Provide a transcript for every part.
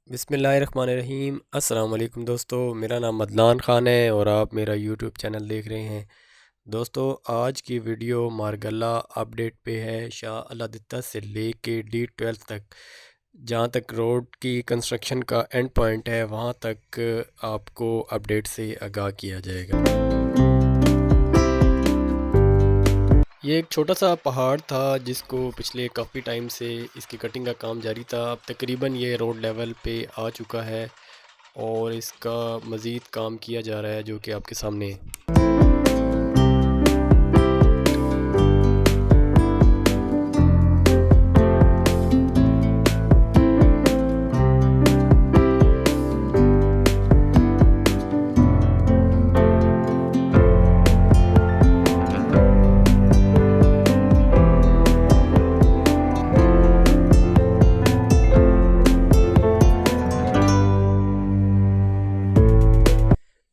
बिस्मिल्लाहिर्रहमानिर्रहीम। अस्सलाम वालेकुम दोस्तों, मेरा नाम मदनान ख़ान है और आप मेरा यूट्यूब चैनल देख रहे हैं। दोस्तों, आज की वीडियो मारगला अपडेट पे है। शाह अलादीता से लेके D12 तक, जहाँ तक रोड की कंस्ट्रक्शन का एंड पॉइंट है वहाँ तक आपको अपडेट से आगाह किया जाएगा। ये एक छोटा सा पहाड़ था जिसको पिछले काफ़ी टाइम से इसकी कटिंग का काम जारी था। अब तकरीबन ये रोड लेवल पे आ चुका है और इसका मज़ीद काम किया जा रहा है, जो कि आपके सामने है।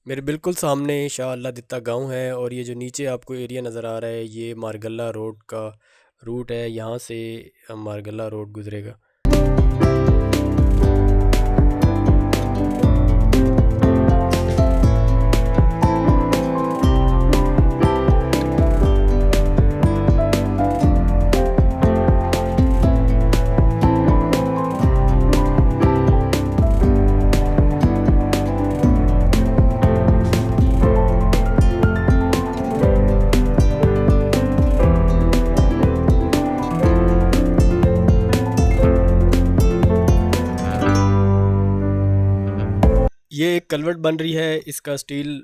मेरे बिल्कुल सामने शाह अलादीता गांव है और ये जो नीचे आपको एरिया नज़र आ रहा है ये मारगला रोड का रूट है। यहाँ से मारगला रोड गुजरेगा। ये एक कलवर्ट बन रही है, इसका स्टील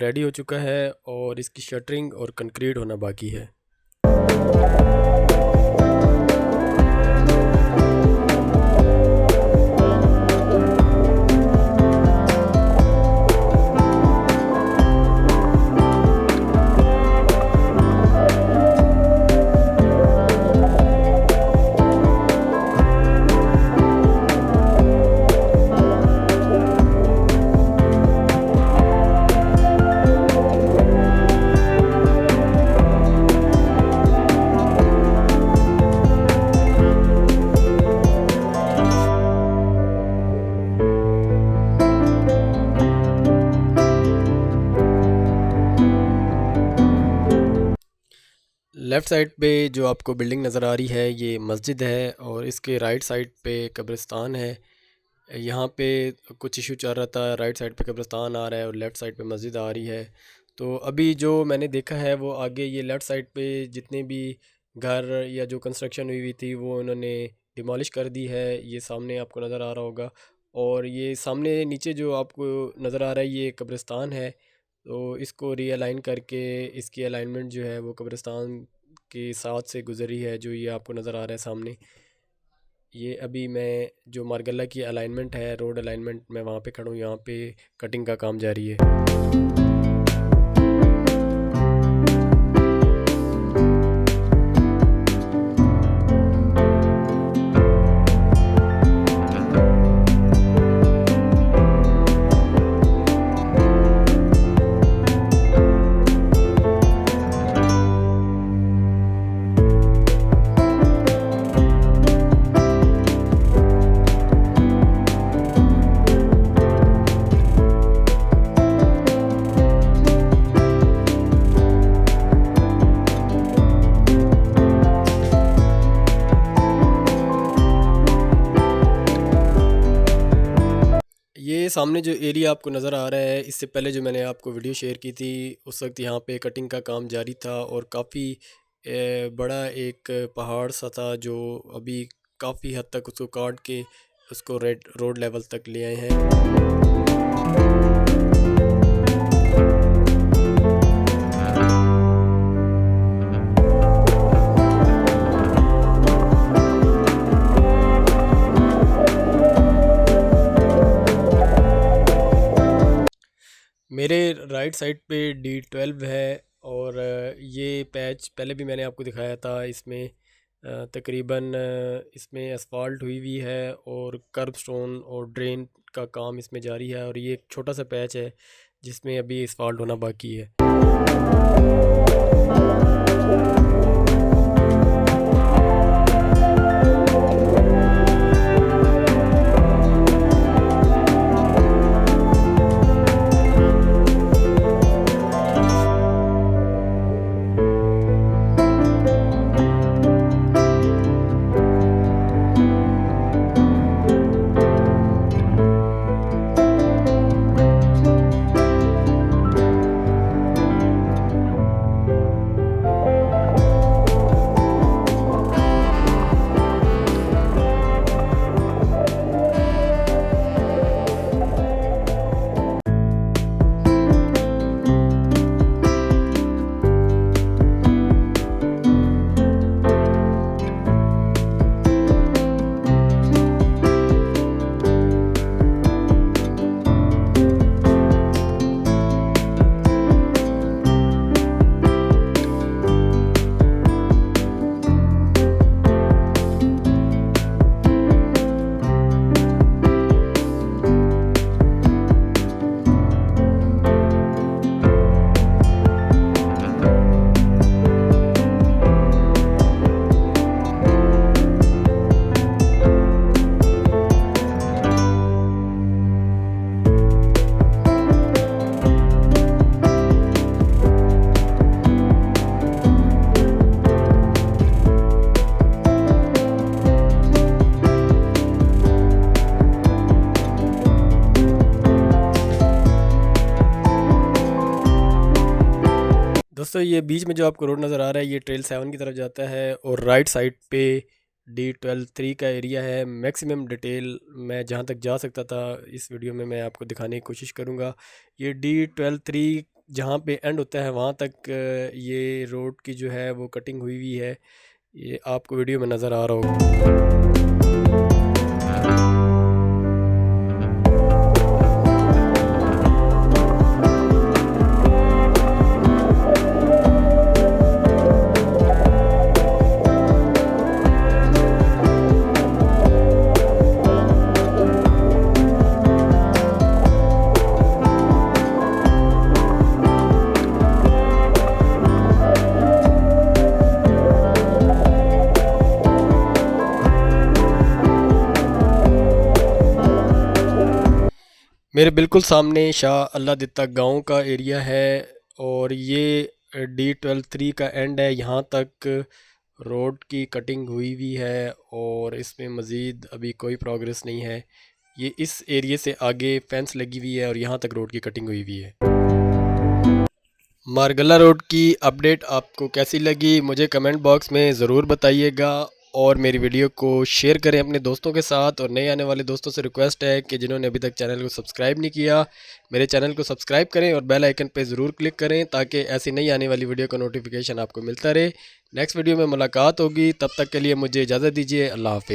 रेडी हो चुका है और इसकी शटरिंग और कंक्रीट होना बाकी है। लेफ़्ट साइड पे जो आपको बिल्डिंग नज़र आ रही है ये मस्जिद है और इसके राइट साइड पे कब्रिस्तान है। यहाँ पे कुछ इशू चल रहा था, राइट साइड पे कब्रिस्तान आ रहा है और लेफ़्ट साइड पे मस्जिद आ रही है। तो अभी जो मैंने देखा है वो आगे ये लेफ़्ट साइड पे जितने भी घर या जो कंस्ट्रक्शन हुई हुई थी वो उन्होंने डिमॉलिश कर दी है। ये सामने आपको नज़र आ रहा होगा और ये सामने नीचे जो आपको नज़र आ रहा है ये कब्रिस्तान है। तो इसको रीअलाइन करके इसकी अलाइनमेंट जो है वो कब्रिस्तान के साथ से गुजरी है, जो ये आपको नज़र आ रहा है सामने। ये अभी मैं जो मारगला की अलाइनमेंट है, रोड अलाइनमेंट, मैं वहाँ पे खड़ा हूँ। यहाँ पे कटिंग का काम जारी है। ये सामने जो एरिया आपको नज़र आ रहा है, इससे पहले जो मैंने आपको वीडियो शेयर की थी उस वक्त यहाँ पे कटिंग का काम जारी था और काफ़ी बड़ा एक पहाड़ सा था जो अभी काफ़ी हद तक उसको काट के उसको रेड रोड लेवल तक ले आए हैं। मेरे राइट साइड पे D12 है और ये पैच पहले भी मैंने आपको दिखाया था। इसमें तकरीबन इसमें असफाल्ट हुई हुई है और कर्ब स्टोन और ड्रेन का काम इसमें जारी है और ये एक छोटा सा पैच है जिसमें अभी असफाल्ट होना बाकी है। दोस्तों ये बीच में जो आपको रोड नज़र आ रहा है ये ट्रेल 7 की तरफ जाता है और राइट साइड पे D12-3 का एरिया है। मैक्सिमम डिटेल मैं जहाँ तक जा सकता था इस वीडियो में मैं आपको दिखाने की कोशिश करूँगा। ये D12-3 जहाँ पे एंड होता है वहाँ तक ये रोड की जो है वो कटिंग हुई हुई है, ये आपको वीडियो में नज़र आ रहा होगा। मेरे बिल्कुल सामने शाह अल्लाह दित्ता गांव का एरिया है और ये D12-3 का एंड है। यहाँ तक रोड की कटिंग हुई हुई है और इसमें मज़ीद अभी कोई प्रोग्रेस नहीं है। ये इस एरिया से आगे फेंस लगी हुई है और यहाँ तक रोड की कटिंग हुई हुई है। मारगला रोड की अपडेट आपको कैसी लगी मुझे कमेंट बॉक्स में ज़रूर बताइएगा और मेरी वीडियो को शेयर करें अपने दोस्तों के साथ। और नए आने वाले दोस्तों से रिक्वेस्ट है कि जिन्होंने अभी तक चैनल को सब्सक्राइब नहीं किया मेरे चैनल को सब्सक्राइब करें और बेल आइकन पे ज़रूर क्लिक करें ताकि ऐसी नई आने वाली वीडियो का नोटिफिकेशन आपको मिलता रहे। नेक्स्ट वीडियो में मुलाकात होगी, तब तक के लिए मुझे इजाज़त दीजिए। अल्लाह हाफ़िज़।